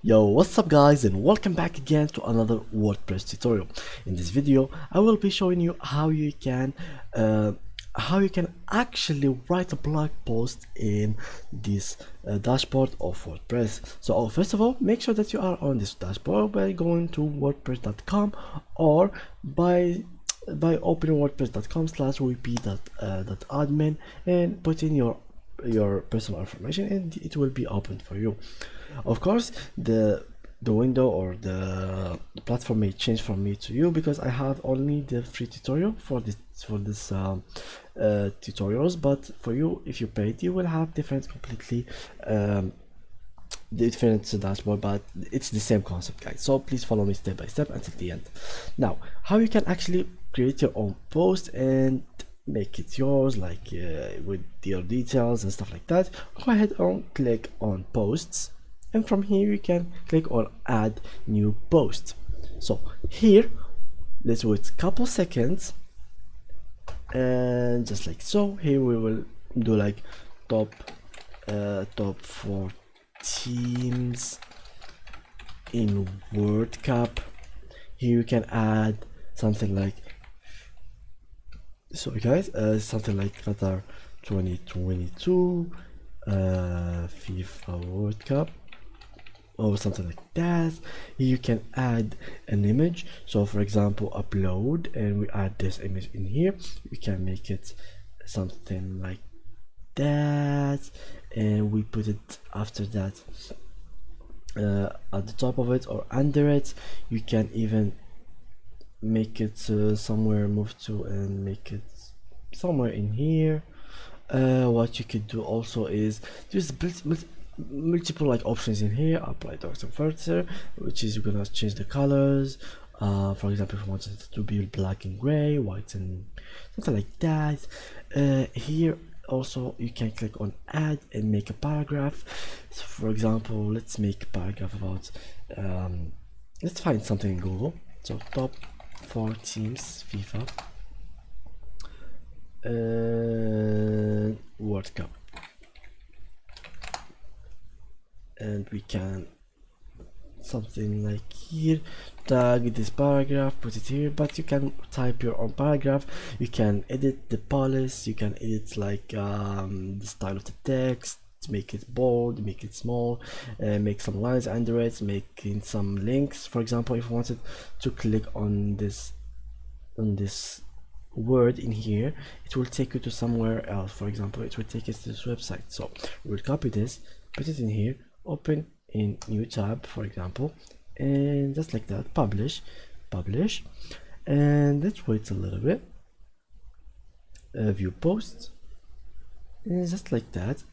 Yo, what's up guys, and welcome back again to another WordPress tutorial. In this video I will be showing you how you can actually write a blog post in this dashboard of WordPress. So first of all, make sure that you are on this dashboard by going to wordpress.com or by opening wordpress.com/wp.admin and put in your personal information, and it will be opened for you. Of course, the window or the platform may change from me to you because I have only the free tutorial for this tutorials, but for you, if you paid, you will have completely different dashboard, but it's the same concept, guys. So please follow me step by step until the end. Now, how you can actually create your own post and make it yours, like with your details and stuff like that. Go ahead and click on posts, and from here you can click on add new post. So here, let's wait a couple seconds, and just like so, here we will do like top 4 teams in World Cup. Here you can add something like, sorry guys, something like Qatar 2022 FIFA World Cup or something like that. Here you can add an image. So for example, upload, and we add this image in here. We can make it something like that, and we put it after that at the top of it or under it. You can even make it somewhere, move to, and make it somewhere in here. What you could do also is just multiple like options in here. Apply docs and filter, which is you're gonna change the colors. For example, if you wanted it to be black and gray, white and something like that. Here also you can click on add and make a paragraph. So for example, let's make a paragraph about let's find something in Google. So top 4 teams FIFA World Cup, and we can something like here, tag this paragraph, put it here, but you can type your own paragraph. You can edit the policy, you can edit like the style of the text, make it bold, make it small, make some lines under it, making some links. For example, if you wanted to click on this word in here, it will take you to somewhere else. For example, it will take us to this website. So we'll copy this, put it in here, open in new tab, for example, and just like that, publish, and let's wait a little bit. View post, and just like that,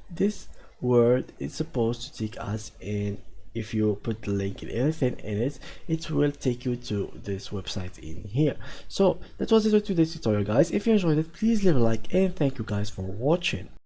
this word is supposed to take us in. If you put the link and everything in it, it will take you to this website in here. So that was it for today's tutorial, guys. If you enjoyed it, please leave a like, and thank you guys for watching.